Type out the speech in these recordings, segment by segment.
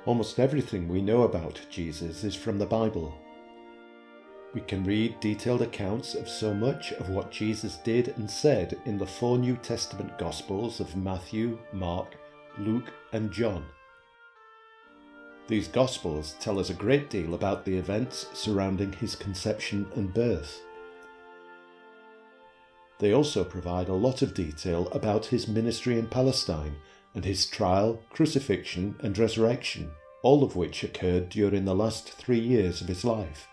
Almost everything we know about Jesus is from the Bible. We can read detailed accounts of so much of what Jesus did and said in the 4 New Testament Gospels of Matthew, Mark, Luke and John. These Gospels tell us a great deal about the events surrounding his conception and birth. They also provide a lot of detail about his ministry in Palestine and his trial, crucifixion and resurrection, all of which occurred during the last 3 years of his life.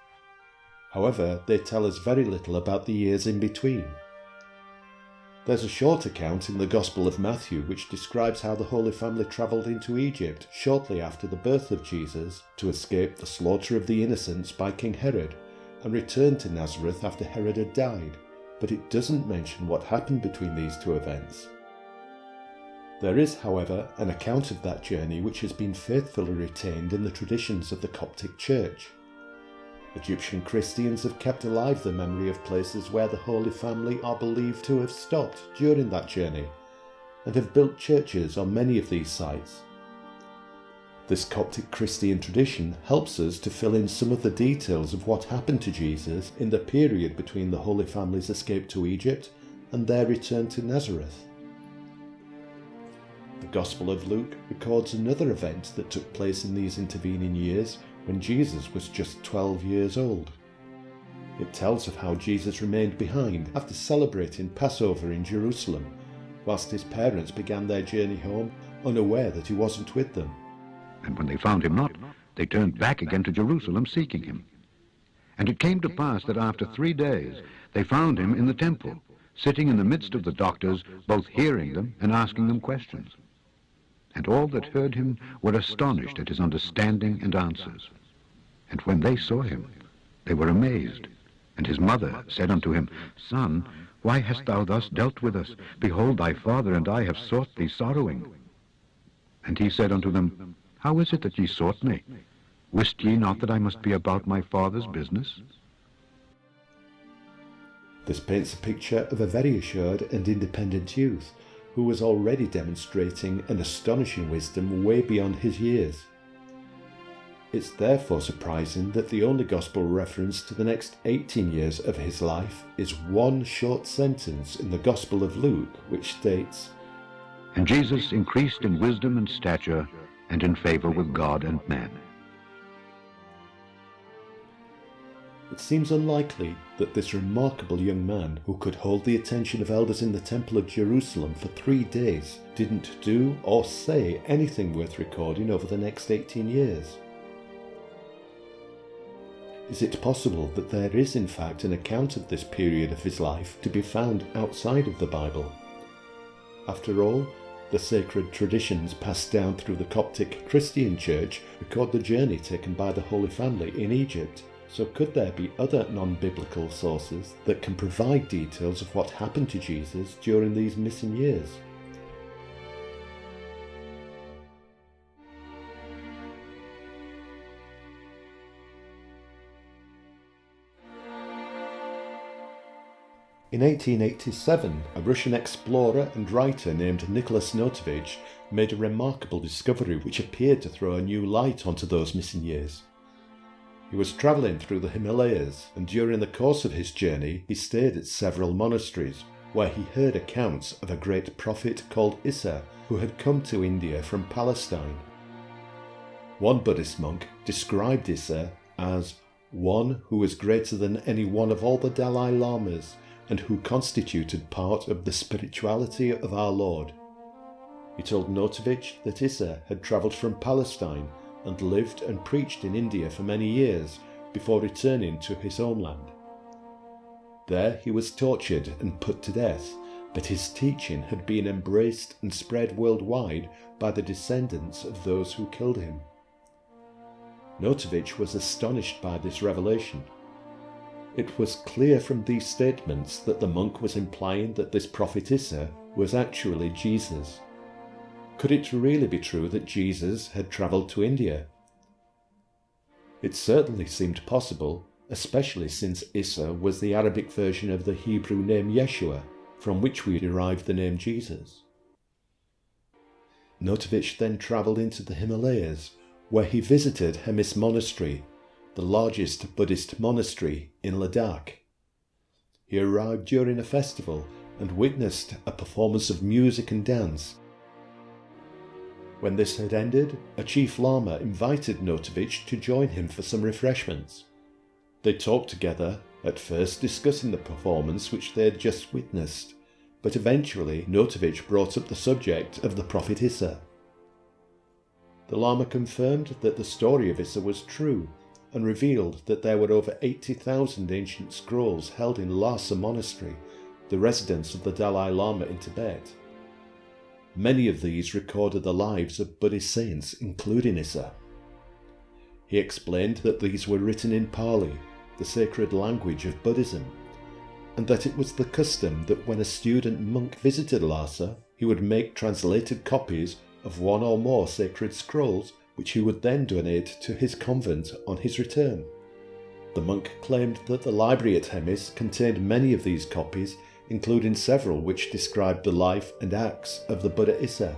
However, they tell us very little about the years in between. There's a short account in the Gospel of Matthew which describes how the Holy Family travelled into Egypt shortly after the birth of Jesus to escape the slaughter of the innocents by King Herod, and returned to Nazareth after Herod had died, but it doesn't mention what happened between these 2 events. There is, however, an account of that journey which has been faithfully retained in the traditions of the Coptic Church. Egyptian Christians have kept alive the memory of places where the Holy Family are believed to have stopped during that journey, and have built churches on many of these sites. This Coptic Christian tradition helps us to fill in some of the details of what happened to Jesus in the period between the Holy Family's escape to Egypt and their return to Nazareth. The Gospel of Luke records another event that took place in these intervening years when Jesus was just 12 years old. It tells of how Jesus remained behind after celebrating Passover in Jerusalem, whilst his parents began their journey home unaware that he wasn't with them. And when they found him not, they turned back again to Jerusalem seeking him. And it came to pass that after 3 days they found him in the temple, sitting in the midst of the doctors, both hearing them and asking them questions. And all that heard him were astonished at his understanding and answers. And when they saw him, they were amazed. And his mother said unto him, Son, why hast thou thus dealt with us? Behold, thy father and I have sought thee sorrowing. And he said unto them, How is it that ye sought me? Wist ye not that I must be about my father's business? This paints a picture of a very assured and independent youth, who was already demonstrating an astonishing wisdom way beyond his years. It's therefore surprising that the only Gospel reference to the next 18 years of his life is one short sentence in the Gospel of Luke, which states, And Jesus increased in wisdom and stature, and in favor with God and man. It seems unlikely that this remarkable young man, who could hold the attention of elders in the Temple of Jerusalem for 3 days, didn't do or say anything worth recording over the next 18 years. Is it possible that there is in fact an account of this period of his life to be found outside of the Bible? After all, the sacred traditions passed down through the Coptic Christian Church record the journey taken by the Holy Family in Egypt, so could there be other non-biblical sources that can provide details of what happened to Jesus during these missing years? In 1887, a Russian explorer and writer named Nicholas Notovich made a remarkable discovery which appeared to throw a new light onto those missing years. He was travelling through the Himalayas, and during the course of his journey he stayed at several monasteries, where he heard accounts of a great prophet called Issa, who had come to India from Palestine. One Buddhist monk described Issa as one who was greater than any one of all the Dalai Lamas, and who constituted part of the spirituality of our Lord. He told Notovitch that Issa had travelled from Palestine and lived and preached in India for many years before returning to his homeland. There he was tortured and put to death, but his teaching had been embraced and spread worldwide by the descendants of those who killed him. Notovitch was astonished by this revelation. It was clear from these statements that the monk was implying that this prophet Issa was actually Jesus. Could it really be true that Jesus had travelled to India? It certainly seemed possible, especially since Issa was the Arabic version of the Hebrew name Yeshua, from which we derive the name Jesus. Notovitch then travelled into the Himalayas, where he visited Hemis Monastery, the largest Buddhist monastery in Ladakh. He arrived during a festival and witnessed a performance of music and dance. When this had ended, a chief lama invited Notovitch to join him for some refreshments. They talked together, at first discussing the performance which they had just witnessed, but eventually Notovitch brought up the subject of the prophet Issa. The lama confirmed that the story of Issa was true and revealed that there were over 80,000 ancient scrolls held in Lhasa Monastery, the residence of the Dalai Lama in Tibet. Many of these recorded the lives of Buddhist saints, including Issa. He explained that these were written in Pali, the sacred language of Buddhism, and that it was the custom that when a student monk visited Lhasa, he would make translated copies of one or more sacred scrolls, which he would then donate to his convent on his return. The monk claimed that the library at Hemis contained many of these copies, including several which described the life and acts of the Buddha Issa.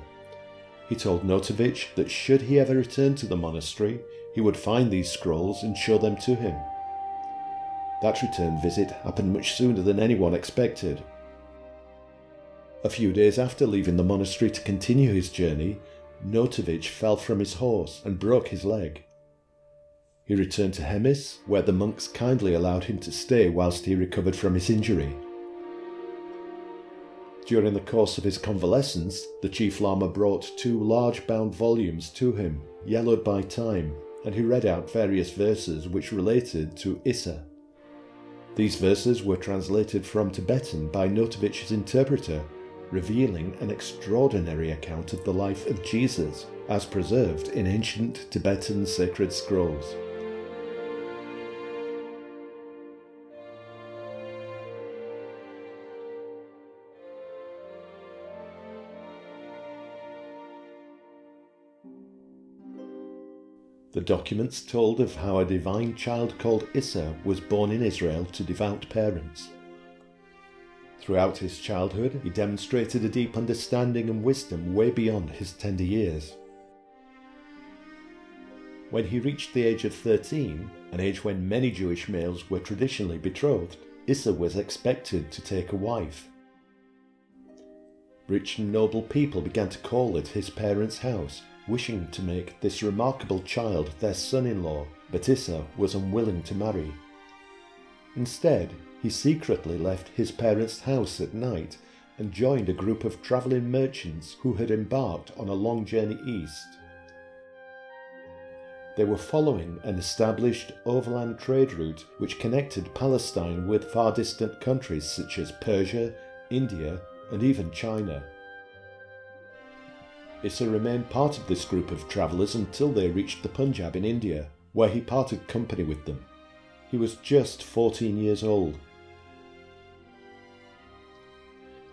He told Notovitch that should he ever return to the monastery, he would find these scrolls and show them to him. That return visit happened much sooner than anyone expected. A few days after leaving the monastery to continue his journey, Notovitch fell from his horse and broke his leg. He returned to Hemis, where the monks kindly allowed him to stay whilst he recovered from his injury. During the course of his convalescence, the chief lama brought 2 large bound volumes to him, yellowed by time, and he read out various verses which related to Issa. These verses were translated from Tibetan by Notovitch's interpreter, revealing an extraordinary account of the life of Jesus as preserved in ancient Tibetan sacred scrolls. The documents told of how a divine child called Issa was born in Israel to devout parents. Throughout his childhood, he demonstrated a deep understanding and wisdom way beyond his tender years. When he reached the age of 13, an age when many Jewish males were traditionally betrothed, Issa was expected to take a wife. Rich and noble people began to call at his parents' house, wishing to make this remarkable child their son-in-law, but Issa was unwilling to marry. Instead, he secretly left his parents' house at night and joined a group of travelling merchants who had embarked on a long journey east. They were following an established overland trade route which connected Palestine with far distant countries such as Persia, India, and even China. Issa remained part of this group of travellers until they reached the Punjab in India, where he parted company with them. He was just 14 years old.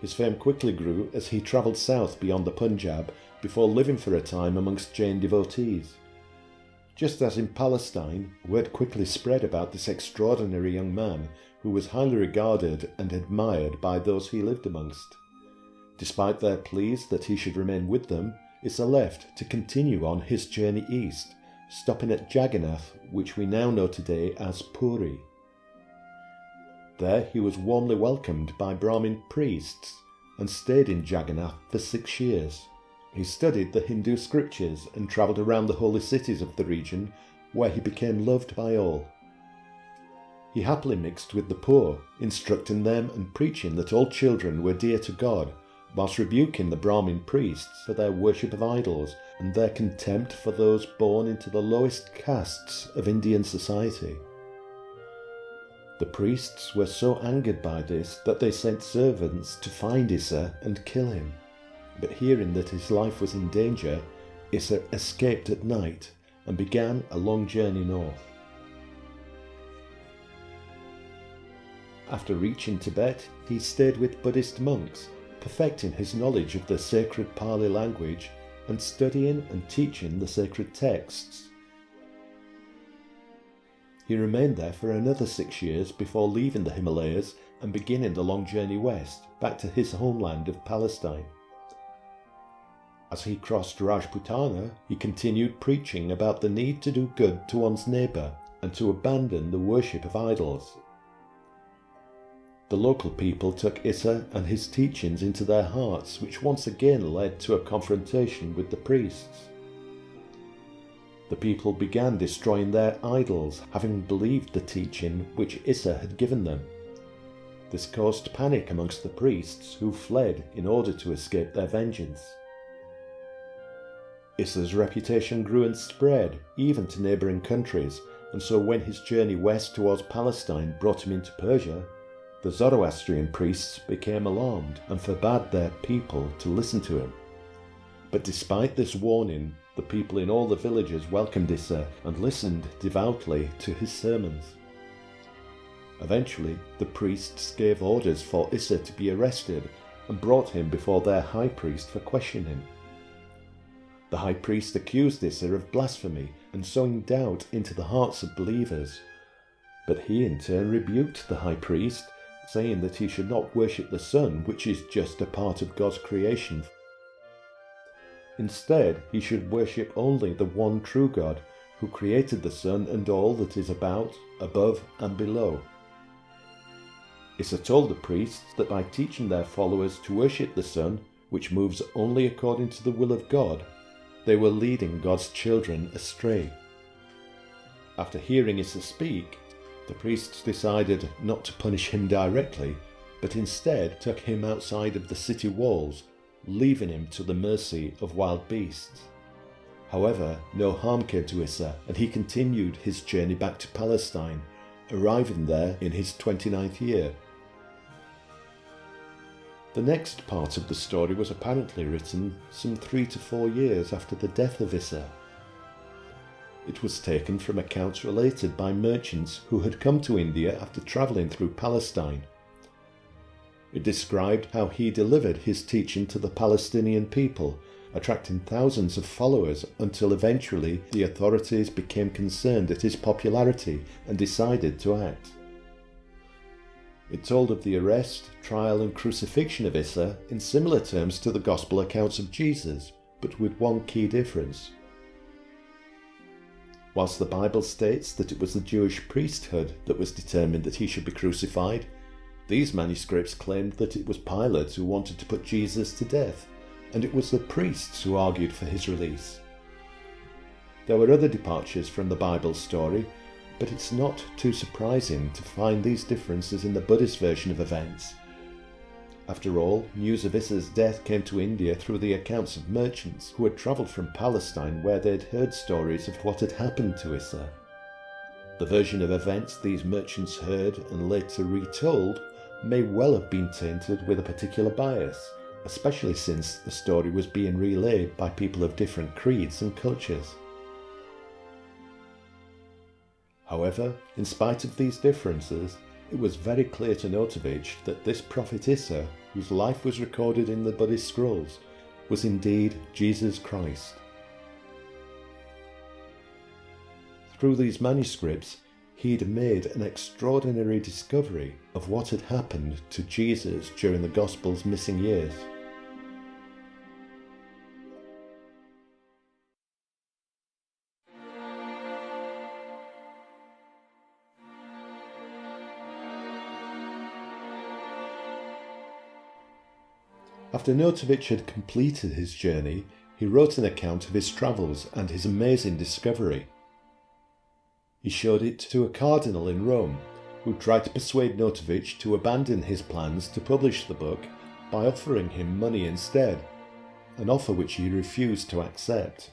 His fame quickly grew as he travelled south beyond the Punjab before living for a time amongst Jain devotees. Just as in Palestine, word quickly spread about this extraordinary young man who was highly regarded and admired by those he lived amongst. Despite their pleas that he should remain with them, Issa left to continue on his journey east, stopping at Jagannath, which we now know today as Puri. There he was warmly welcomed by Brahmin priests and stayed in Jagannath for 6 years. He studied the Hindu scriptures and travelled around the holy cities of the region, where he became loved by all. He happily mixed with the poor, instructing them and preaching that all children were dear to God, whilst rebuking the Brahmin priests for their worship of idols and their contempt for those born into the lowest castes of Indian society. The priests were so angered by this that they sent servants to find Issa and kill him. But hearing that his life was in danger, Issa escaped at night and began a long journey north. After reaching Tibet, he stayed with Buddhist monks, perfecting his knowledge of the sacred Pali language and studying and teaching the sacred texts. He remained there for another 6 years before leaving the Himalayas and beginning the long journey west, back to his homeland of Palestine. As he crossed Rajputana, he continued preaching about the need to do good to one's neighbour and to abandon the worship of idols. The local people took Issa and his teachings into their hearts, which once again led to a confrontation with the priests. The people began destroying their idols, having believed the teaching which Issa had given them. This caused panic amongst the priests, who fled in order to escape their vengeance. Issa's reputation grew and spread, even to neighbouring countries, and so when his journey west towards Palestine brought him into Persia, the Zoroastrian priests became alarmed and forbade their people to listen to him. But despite this warning, the people in all the villages welcomed Issa and listened devoutly to his sermons. Eventually, the priests gave orders for Issa to be arrested and brought him before their high priest for questioning. The high priest accused Issa of blasphemy and sowing doubt into the hearts of believers, but he in turn rebuked the high priest, saying that he should not worship the sun, which is just a part of God's creation. Instead, he should worship only the one true God, who created the sun and all that is about, above and below. Issa told the priests that by teaching their followers to worship the sun, which moves only according to the will of God, they were leading God's children astray. After hearing Issa speak, the priests decided not to punish him directly, but instead took him outside of the city walls, leaving him to the mercy of wild beasts. However, no harm came to Issa, and he continued his journey back to Palestine, arriving there in his 29th year. The next part of the story was apparently written some 3 to 4 years after the death of Issa. It was taken from accounts related by merchants who had come to India after travelling through Palestine. It described how he delivered his teaching to the Palestinian people, attracting thousands of followers until eventually the authorities became concerned at his popularity and decided to act. It told of the arrest, trial and crucifixion of Issa in similar terms to the Gospel accounts of Jesus, but with one key difference. Whilst the Bible states that it was the Jewish priesthood that was determined that he should be crucified, these manuscripts claimed that it was Pilate who wanted to put Jesus to death, and it was the priests who argued for his release. There were other departures from the Bible story, but it's not too surprising to find these differences in the Buddhist version of events. After all, news of Issa's death came to India through the accounts of merchants who had travelled from Palestine, where they'd heard stories of what had happened to Issa. The version of events these merchants heard and later retold may well have been tainted with a particular bias, especially since the story was being relayed by people of different creeds and cultures. However, in spite of these differences, it was very clear to Notovitch that this prophet Issa, whose life was recorded in the Buddhist scrolls, was indeed Jesus Christ. Through these manuscripts, he'd made an extraordinary discovery of what had happened to Jesus during the Gospel's missing years. After Notovitch had completed his journey, he wrote an account of his travels and his amazing discovery. He showed it to a cardinal in Rome, who tried to persuade Notovitch to abandon his plans to publish the book by offering him money instead, an offer which he refused to accept.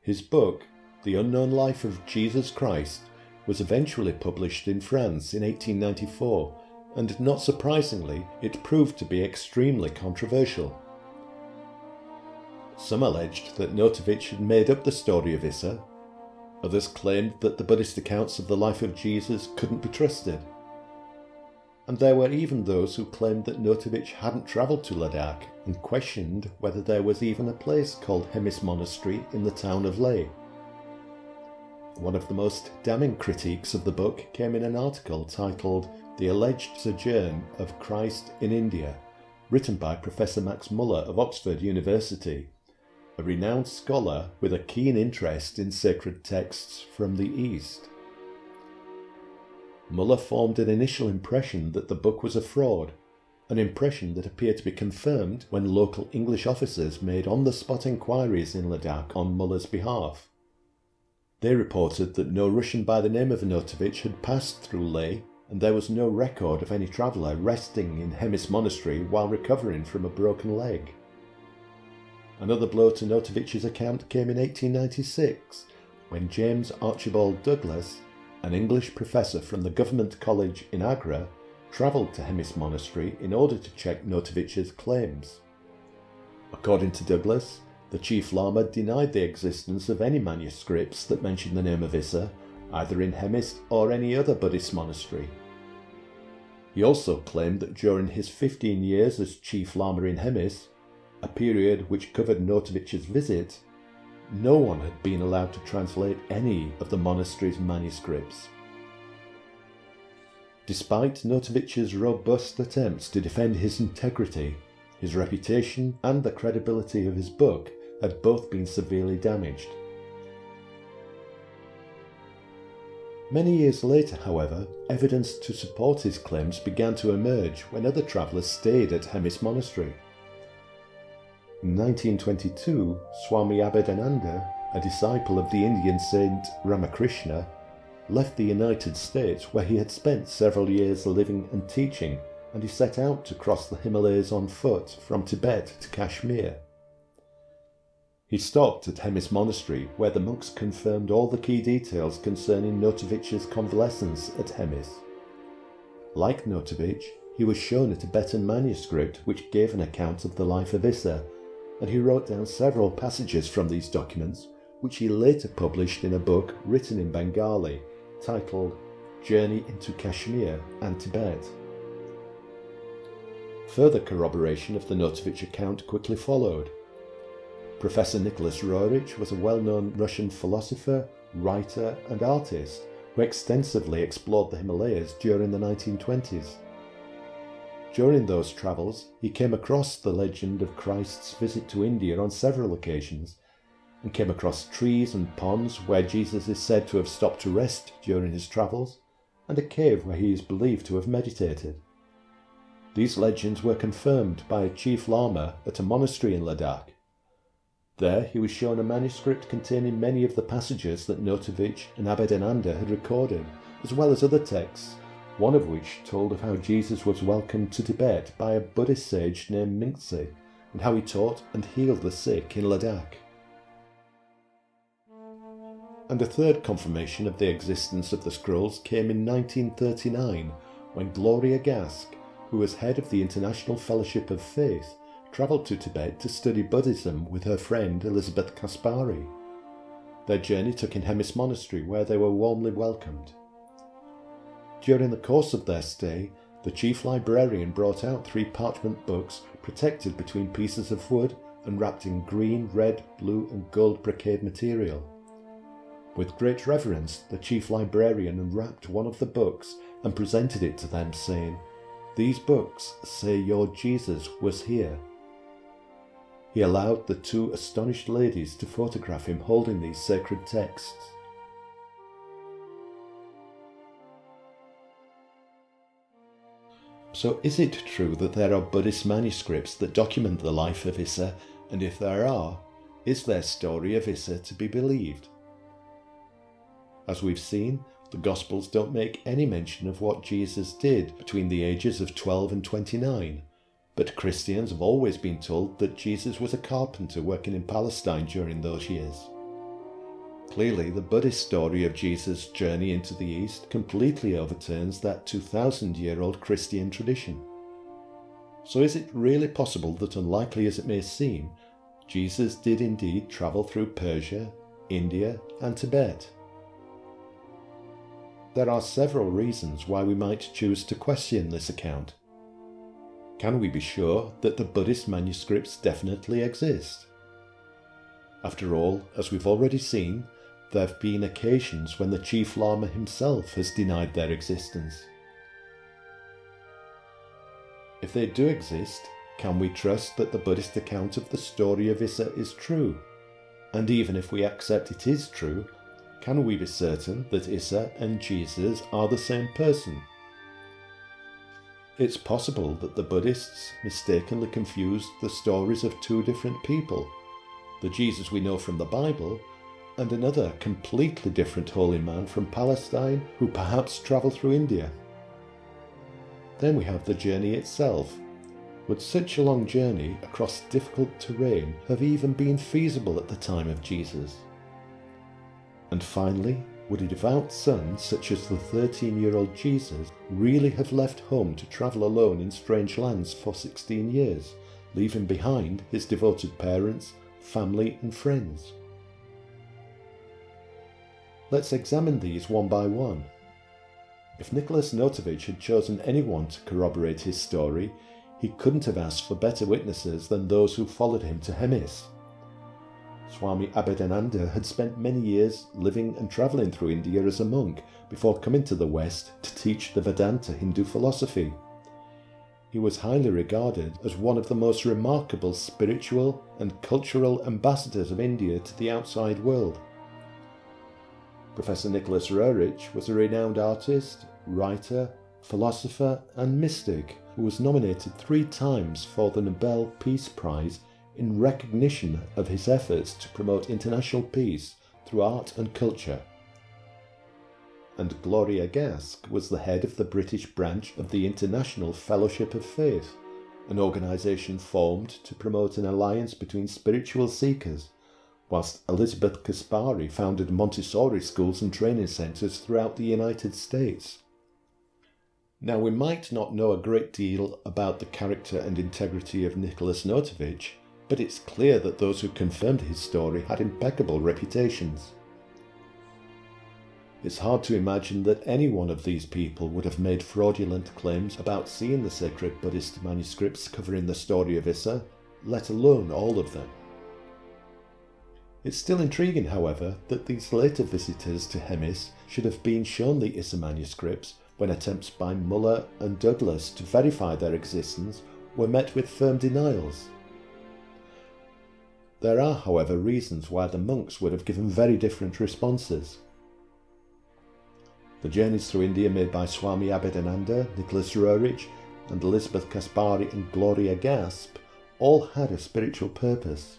His book, The Unknown Life of Jesus Christ, was eventually published in France in 1894, and not surprisingly, it proved to be extremely controversial. Some alleged that Notovitch had made up the story of Issa. Others claimed that the Buddhist accounts of the life of Jesus couldn't be trusted. And there were even those who claimed that Notovitch hadn't travelled to Ladakh and questioned whether there was even a place called Hemis Monastery in the town of Leh. One of the most damning critiques of the book came in an article titled The Alleged Sojourn of Christ in India, written by Professor Max Muller of Oxford University, a renowned scholar with a keen interest in sacred texts from the East. Muller formed an initial impression that the book was a fraud, an impression that appeared to be confirmed when local English officers made on-the-spot inquiries in Ladakh on Muller's behalf. They reported that no Russian by the name of Notovitch had passed through Leh, and there was no record of any traveller resting in Hemis Monastery while recovering from a broken leg. Another blow to Notovich's account came in 1896, when James Archibald Douglas, an English professor from the Government College in Agra, travelled to Hemis Monastery in order to check Notovich's claims. According to Douglas, the Chief Lama denied the existence of any manuscripts that mention the name of Issa, either in Hemis or any other Buddhist monastery. He also claimed that during his 15 years as Chief Lama in Hemis, a period which covered Notovich's visit, no one had been allowed to translate any of the monastery's manuscripts. Despite Notovich's robust attempts to defend his integrity, his reputation and the credibility of his book had both been severely damaged. Many years later, however, evidence to support his claims began to emerge when other travellers stayed at Hemis Monastery. In 1922, Swami Abhedananda, a disciple of the Indian saint Ramakrishna, left the United States where he had spent several years living and teaching, and he set out to cross the Himalayas on foot from Tibet to Kashmir. He stopped at Hemis Monastery, where the monks confirmed all the key details concerning Notovich's convalescence at Hemis. Like Notovitch, he was shown a Tibetan manuscript which gave an account of the life of Issa, and he wrote down several passages from these documents, which he later published in a book written in Bengali, titled Journey into Kashmir and Tibet. Further corroboration of the Notovitch account quickly followed. Professor Nicholas Notovitch was a well-known Russian philosopher, writer and artist who extensively explored the Himalayas during the 1920s. During those travels, he came across the legend of Christ's visit to India on several occasions, and came across trees and ponds where Jesus is said to have stopped to rest during his travels, and a cave where he is believed to have meditated. These legends were confirmed by a Chief Lama at a monastery in Ladakh. There he was shown a manuscript containing many of the passages that Notovitch and Abhedananda had recorded, as well as other texts, one of which told of how Jesus was welcomed to Tibet by a Buddhist sage named Minxi, and how he taught and healed the sick in Ladakh. And a third confirmation of the existence of the scrolls came in 1939, when Gloria Gask, who was head of the International Fellowship of Faith, travelled to Tibet to study Buddhism with her friend Elizabeth Kaspari. Their journey took in Hemis Monastery, where they were warmly welcomed. During the course of their stay, the chief librarian brought out 3 parchment books protected between pieces of wood and wrapped in green, red, blue and gold brocade material. With great reverence, the chief librarian unwrapped one of the books and presented it to them, saying, "These books say your Jesus was here." He allowed the 2 astonished ladies to photograph him holding these sacred texts. So is it true that there are Buddhist manuscripts that document the life of Issa, and if there are, is their story of Issa to be believed? As we've seen, the Gospels don't make any mention of what Jesus did between the ages of 12 and 29, but Christians have always been told that Jesus was a carpenter working in Palestine during those years. Clearly, the Buddhist story of Jesus' journey into the East completely overturns that 2,000-year-old Christian tradition. So is it really possible that, unlikely as it may seem, Jesus did indeed travel through Persia, India and Tibet? There are several reasons why we might choose to question this account. Can we be sure that the Buddhist manuscripts definitely exist? After all, as we've already seen, there have been occasions when the Chief Lama himself has denied their existence. If they do exist, Can we trust that the Buddhist account of the story of Issa is true? And even if we accept it is true, can we be certain that Issa and Jesus are the same person? It's possible that the Buddhists mistakenly confused the stories of two different people, the Jesus we know from the Bible, and another completely different holy man from Palestine who perhaps travelled through India. Then we have the journey itself. Would such a long journey across difficult terrain have even been feasible at the time of Jesus? And finally, would a devout son such as the 13-year-old Jesus really have left home to travel alone in strange lands for 16 years, leaving behind his devoted parents, family and friends? Let's examine these one by one. If Nicholas Notovich had chosen anyone to corroborate his story, he couldn't have asked for better witnesses than those who followed him to Hemis. Swami Abhedananda had spent many years living and travelling through India as a monk before coming to the West to teach the Vedanta Hindu philosophy. He was highly regarded as one of the most remarkable spiritual and cultural ambassadors of India to the outside world. Professor Nicholas Notovich was a renowned artist, writer, philosopher and mystic who was nominated 3 times for the Nobel Peace Prize in recognition of his efforts to promote international peace through art and culture. And Gloria Gask was the head of the British branch of the International Fellowship of Faith, an organisation formed to promote an alliance between spiritual seekers, whilst Elizabeth Kaspari founded Montessori schools and training centres throughout the United States. Now, we might not know a great deal about the character and integrity of Nicholas Notovich, but it's clear that those who confirmed his story had impeccable reputations. It's hard to imagine that any one of these people would have made fraudulent claims about seeing the sacred Buddhist manuscripts covering the story of Issa, let alone all of them. It's still intriguing, however, that these later visitors to Hemis should have been shown the Issa manuscripts when attempts by Muller and Douglas to verify their existence were met with firm denials. There are, however, reasons why the monks would have given very different responses. The journeys through India made by Swami Abhedananda, Nicholas Notovich, and Elizabeth Kaspari and Gloria Gask all had a spiritual purpose.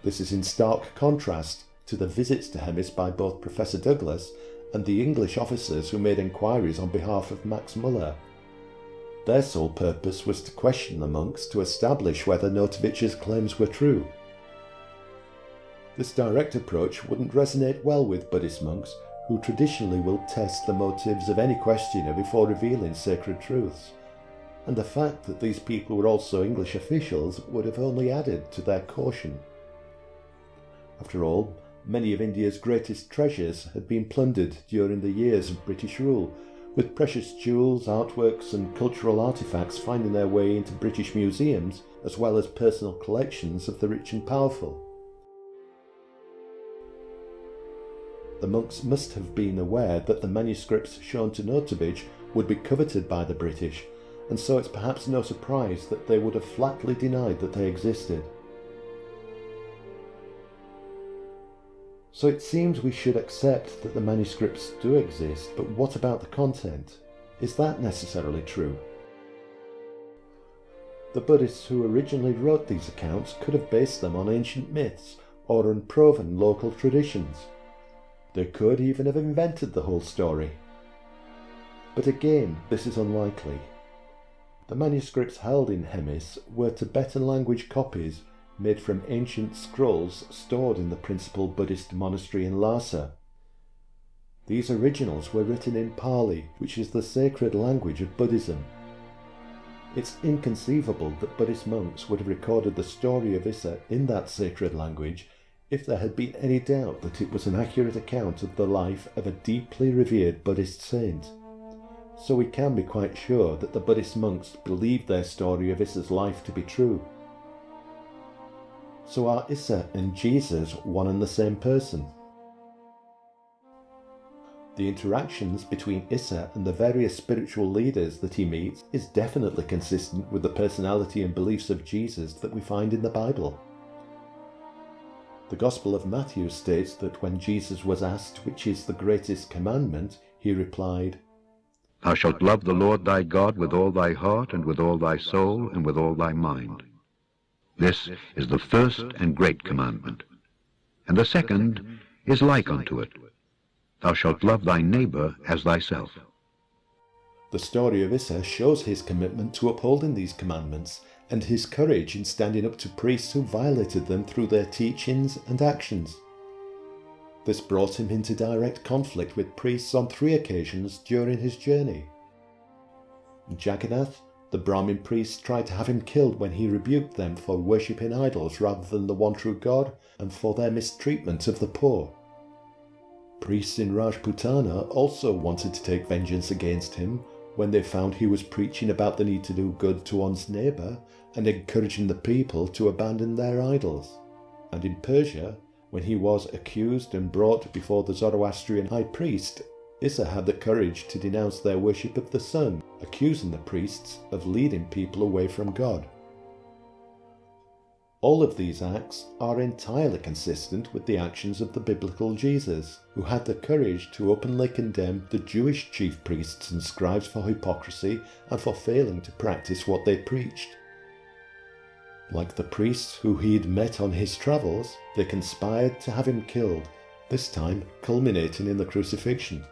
This is in stark contrast to the visits to Hemis by both Professor Douglas and the English officers who made enquiries on behalf of Max Muller. Their sole purpose was to question the monks to establish whether Notovich's claims were true. This direct approach wouldn't resonate well with Buddhist monks, who traditionally will test the motives of any questioner before revealing sacred truths, and the fact that these people were also English officials would have only added to their caution. After all, many of India's greatest treasures had been plundered during the years of British rule, with precious jewels, artworks and cultural artefacts finding their way into British museums, as well as personal collections of the rich and powerful. The monks must have been aware that the manuscripts shown to Notovich would be coveted by the British, and so it's perhaps no surprise that they would have flatly denied that they existed. So it seems we should accept that the manuscripts do exist, but what about the content? Is that necessarily true? The Buddhists who originally wrote these accounts could have based them on ancient myths or unproven local traditions. They could even have invented the whole story. But again, this is unlikely. The manuscripts held in Hemis were Tibetan language copies made from ancient scrolls stored in the principal Buddhist monastery in Lhasa. These originals were written in Pali, which is the sacred language of Buddhism. It's inconceivable that Buddhist monks would have recorded the story of Issa in that sacred language if there had been any doubt that it was an accurate account of the life of a deeply revered Buddhist saint. So we can be quite sure that the Buddhist monks believed their story of Issa's life to be true. So are Issa and Jesus one and the same person? The interactions between Issa and the various spiritual leaders that he meets is definitely consistent with the personality and beliefs of Jesus that we find in the Bible. The Gospel of Matthew states that when Jesus was asked which is the greatest commandment, he replied, Thou shalt love the Lord thy God with all thy heart, and with all thy soul, and with all thy mind. This is the first and great commandment. And the second is like unto it. Thou shalt love thy neighbor as thyself. The story of Issa shows his commitment to upholding these commandments and his courage in standing up to priests who violated them through their teachings and actions. This brought him into direct conflict with priests on 3 occasions during his journey. Jagannath, the Brahmin priests, tried to have him killed when he rebuked them for worshipping idols rather than the one true God and for their mistreatment of the poor. Priests in Rajputana also wanted to take vengeance against him when they found he was preaching about the need to do good to one's neighbour and encouraging the people to abandon their idols. And in Persia, when he was accused and brought before the Zoroastrian high priest, Issa had the courage to denounce their worship of the sun, accusing the priests of leading people away from God. All of these acts are entirely consistent with the actions of the biblical Jesus, who had the courage to openly condemn the Jewish chief priests and scribes for hypocrisy and for failing to practice what they preached. Like the priests who he'd met on his travels, they conspired to have him killed, this time culminating in the crucifixion.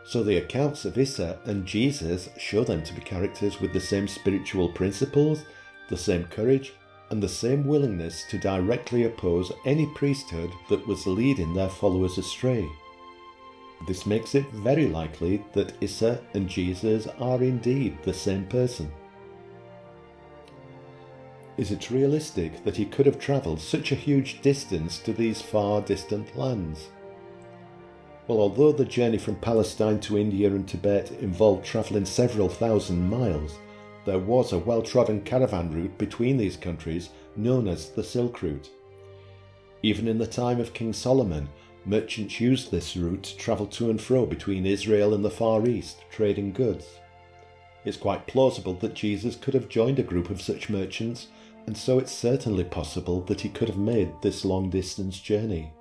So the accounts of Issa and Jesus show them to be characters with the same spiritual principles, the same courage, and the same willingness to directly oppose any priesthood that was leading their followers astray. This makes it very likely that Issa and Jesus are indeed the same person. Is it realistic that he could have travelled such a huge distance to these far distant lands? Well, although the journey from Palestine to India and Tibet involved travelling several thousand miles, there was a well-trodden caravan route between these countries known as the Silk Route. Even in the time of King Solomon, merchants used this route to travel to and fro between Israel and the Far East, trading goods. It's quite plausible that Jesus could have joined a group of such merchants, and so it's certainly possible that he could have made this long-distance journey.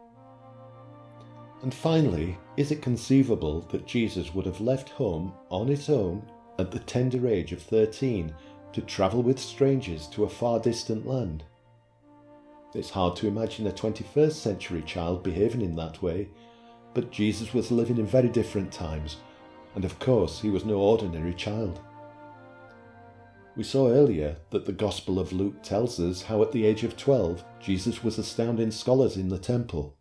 And finally, is it conceivable that Jesus would have left home on his own at the tender age of 13 to travel with strangers to a far distant land? It's hard to imagine a 21st century child behaving in that way, but Jesus was living in very different times, and of course he was no ordinary child. We saw earlier that the Gospel of Luke tells us how at the age of 12 Jesus was astounding scholars in the temple.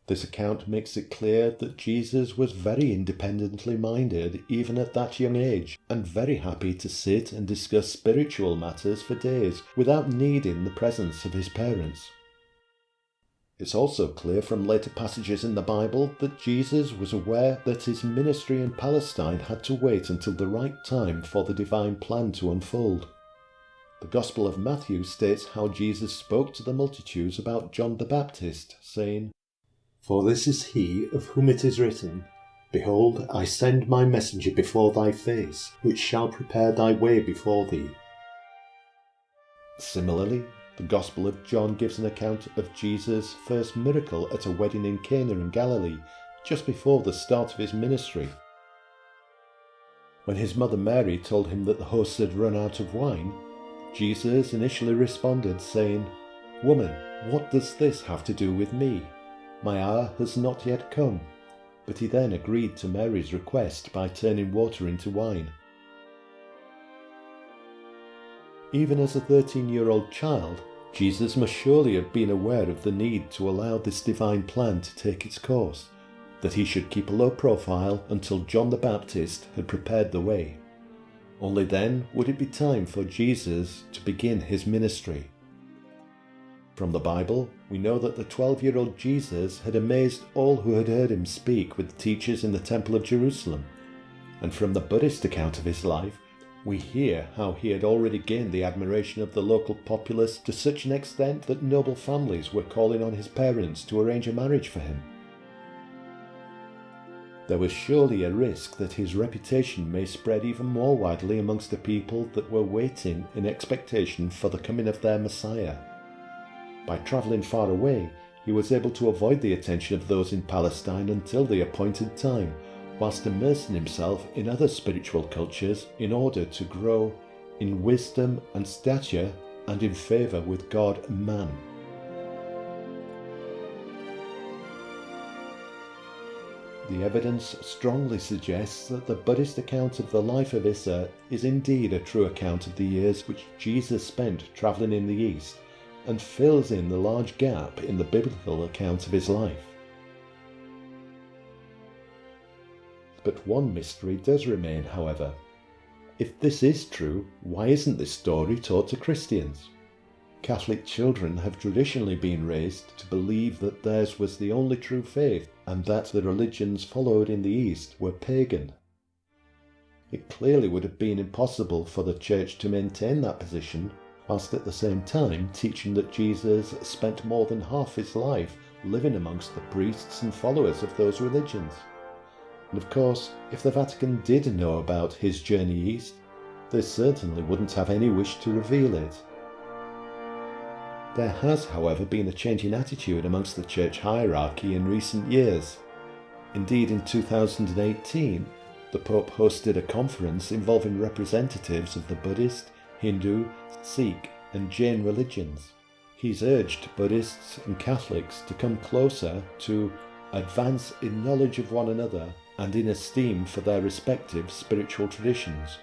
This account makes it clear that Jesus was very independently minded even at that young age, and very happy to sit and discuss spiritual matters for days without needing the presence of his parents. It's also clear from later passages in the Bible that Jesus was aware that his ministry in Palestine had to wait until the right time for the divine plan to unfold. The Gospel of Matthew states how Jesus spoke to the multitudes about John the Baptist, saying, "For this is he of whom it is written, Behold, I send my messenger before thy face, which shall prepare thy way before thee." Similarly, the Gospel of John gives an account of Jesus' first miracle at a wedding in Cana in Galilee, just before the start of his ministry. When his mother Mary told him that the hosts had run out of wine, Jesus initially responded saying, "Woman, what does this have to do with me? My hour has not yet come." But he then agreed to Mary's request by turning water into wine. Even as a 13-year-old child, Jesus must surely have been aware of the need to allow this divine plan to take its course, that he should keep a low profile until John the Baptist had prepared the way. Only then would it be time for Jesus to begin his ministry. From the Bible, we know that the 12-year-old Jesus had amazed all who had heard him speak with the teachers in the Temple of Jerusalem, and from the Buddhist account of his life, we hear how he had already gained the admiration of the local populace to such an extent that noble families were calling on his parents to arrange a marriage for him. there was surely a risk that his reputation may spread even more widely amongst the people that were waiting in expectation for the coming of their Messiah. By travelling far away, he was able to avoid the attention of those in Palestine until the appointed time, whilst immersing himself in other spiritual cultures in order to grow in wisdom and stature and in favour with God and man. The evidence strongly suggests that the Buddhist account of the life of Issa is indeed a true account of the years which Jesus spent travelling in the East, and fills in the large gap in the biblical account of his life. But one mystery does remain, however. If this is true, why isn't this story taught to Christians? Catholic children have traditionally been raised to believe that theirs was the only true faith and that the religions followed in the East were pagan. It clearly would have been impossible for the Church to maintain that position whilst at the same time teaching that Jesus spent more than half his life living amongst the priests and followers of those religions. And of course, if the Vatican did know about his journey east, they certainly wouldn't have any wish to reveal it. There has, however, been a change in attitude amongst the church hierarchy in recent years. Indeed, in 2018, the Pope hosted a conference involving representatives of the Buddhist, Hindu, Sikh and Jain religions. He's urged Buddhists and Catholics to come closer to advance in knowledge of one another and in esteem for their respective spiritual traditions,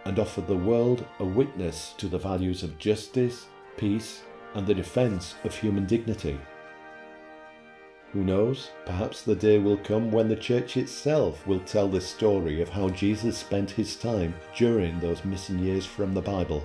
and offer the world a witness to the values of justice, peace, and the defence of human dignity. Who knows, perhaps the day will come when the Church itself will tell the story of how Jesus spent his time during those missing years from the Bible.